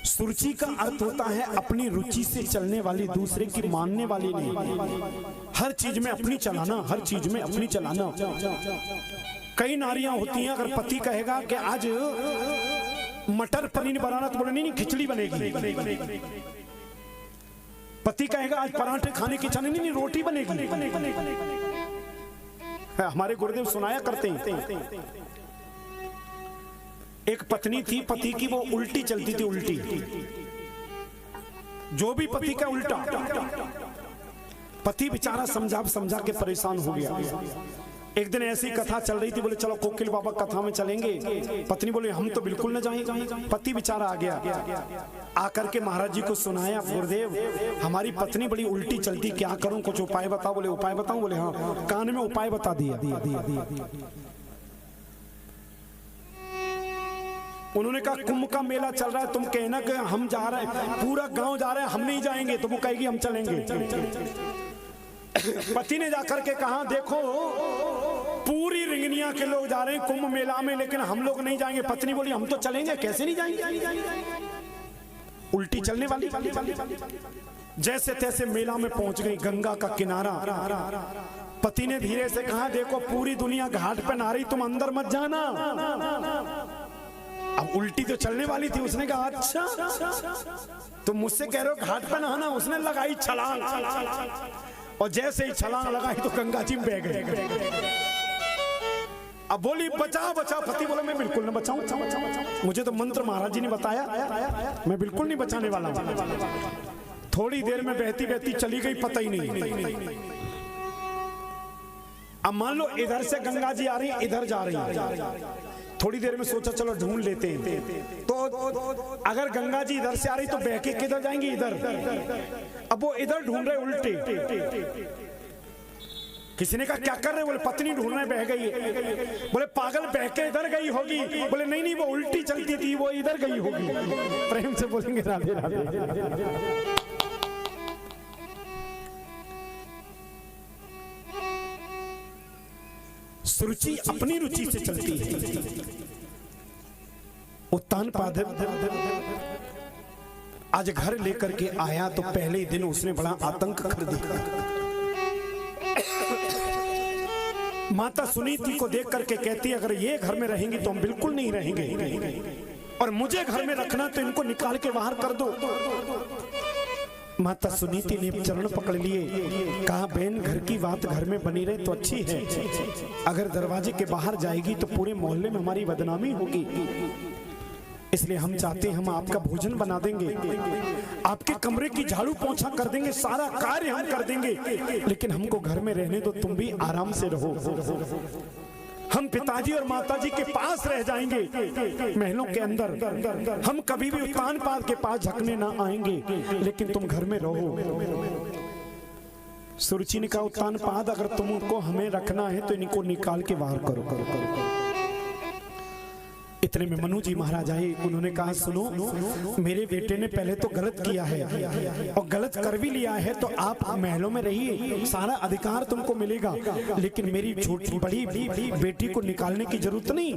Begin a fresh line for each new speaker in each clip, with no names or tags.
सुरुचि का अर्थ होता है अपनी रुचि से चलने वाली, दूसरे की मानने वाली नहीं। हर चीज में अपनी चलाना, हर चीज में अपनी चलाना। कई नारियां होती हैं, अगर पति कहेगा कि आज मटर पनीर बनाना तो बोले नहीं खिचड़ी बनेगी। पति कहेगा आज पराठे खाने की इच्छा नहीं, रोटी बनेगी। हमारे गुरुदेव सुनाया करते हैं, एक पत्नी थी, पति की वो उल्टी चलती थी, उल्टी जो भी पति का उल्टा। पति बेचारा समझा के परेशान हो गया। एक दिन ऐसी कथा चल रही थी, बोले चलो कोकिल बाबा कथा में चलेंगे। पत्नी बोले हम तो बिल्कुल न जाएंगे। पति बेचारा आ गया, आकर के महाराज जी को सुनाया, गुरुदेव हमारी पत्नी बड़ी उल्टी चलती, क्या करूं, कुछ उपाय बताओ। बोले उपाय बताऊं? बोले हाँ। कान में उपाय बता दिया। उन्होंने कहा कुंभ का मेला चल रहा है, तुम कहना कि हम जा रहे हैं, पूरा गांव जा रहे हैं, हम नहीं जाएंगे। तो वो कहेगी हम चलेंगे। पति ने जाकर के कहा देखो पूरी रिंगनिया के लोग जा रहे हैं कुंभ मेला में, लेकिन हम लोग नहीं जाएंगे। पत्नी बोली हम तो चलेंगे, कैसे नहीं जाएंगे? उल्टी चलने वाली। जैसे तैसे मेला में पहुंच गई, गंगा का किनारा। पति ने धीरे से कहा देखो पूरी दुनिया घाट पे नहा रही, तुम अंदर मत जाना। अब उल्टी तो चलने वाली थी, उसने कहा अच्छा तुम मुझसे कह रहे हो घाट पे नहाना। उसने लगाई छलांग, और जैसे ही छलांग लगाई तो गंगा जी में बह गए। अब बोली बचा बचा। पति बोला मैं बिल्कुल न बचाऊं, मुझे तो मंत्र महाराज जी ने बताया, मैं बिल्कुल नहीं बचाने वाला। थोड़ी देर में बहती बहती चली गई, पता ही नहीं। अब मान लो इधर से गंगा जी आ रही, इधर जा रही है। थोड़ी देर में सोचा चलो ढूंढ लेते हैं। तो अगर गंगा जी इधर से आ रही तो बह के किधर जाएंगी? इधर। अब वो इधर ढूंढ रहे उल्टे। किसी ने कहा क्या कर रहे? बोले पत्नी ढूंढ रहे, बह गई है। बोले पागल, बह के इधर गई होगी। बोले नहीं वो उल्टी चलती थी, वो इधर गई होगी। प्रेम से बोलेंगे राधे राधे। सुरुचि अपनी रुचि से चलती है। उत्तान पाद आज घर लेकर के आया तो पहले ही दिन उसने बड़ा आतंक कर दिया। माता सुनीति को देख करके कहती अगर ये घर में रहेंगी तो हम बिल्कुल नहीं रहेंगे, और मुझे घर में रखना तो इनको निकाल के बाहर कर दो। माता सुनीति ने चरण पकड़ लिए, कहा बहन घर की बात घर में बनी रहे तो अच्छी है, अगर दरवाजे के बाहर जाएगी तो पूरे मोहल्ले में हमारी बदनामी होगी। इसलिए हम चाहते हैं हम आपका भोजन बना देंगे, आपके कमरे की झाड़ू पोंछा कर देंगे, सारा कार्य हम कर देंगे, लेकिन हमको घर में रहने दो, तुम भी आराम से रहो। हम पिताजी और माताजी के पास रह जाएंगे महलों के अंदर, हम कभी भी उत्तान पाद के पास झकने ना आएंगे, लेकिन तुम घर में रहो। सुरुचि ने कहा उत्तान पाद अगर तुमको हमें रखना है तो इनको निकाल के बाहर करो। इतने में मनु जी महाराज आए, उन्होंने कहा सुनो मेरे बेटे ने पहले तो गलत किया है और गलत कर भी लिया है, तो आप महलों में रहिए, सारा अधिकार तुमको मिलेगा, लेकिन मेरी छोटी बड़ी बेटी को निकालने की जरूरत नहीं।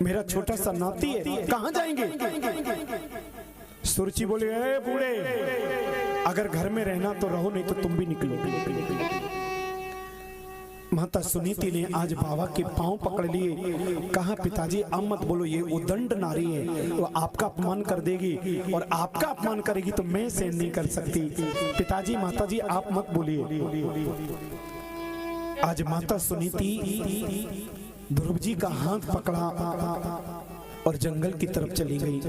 मेरा छोटा सा नाती है, कहां जाएंगे? सुरुचि बोले ए बूढ़े अगर घर में रहना तो रहो, नहीं तो तुम भी निकलो। माता सुनीति ने आज बाबा के पांव पकड़ लिए, कहा पिताजी अब मत बोलो, ये उदंड नारी है, वो आपका अपमान कर देगी, और आपका अपमान करेगी तो मैं सहन नहीं कर सकती। पिताजी माताजी आप मत बोलिए। आज माता सुनीति ध्रुव जी का हाथ पकड़ा और जंगल की तरफ चली गई।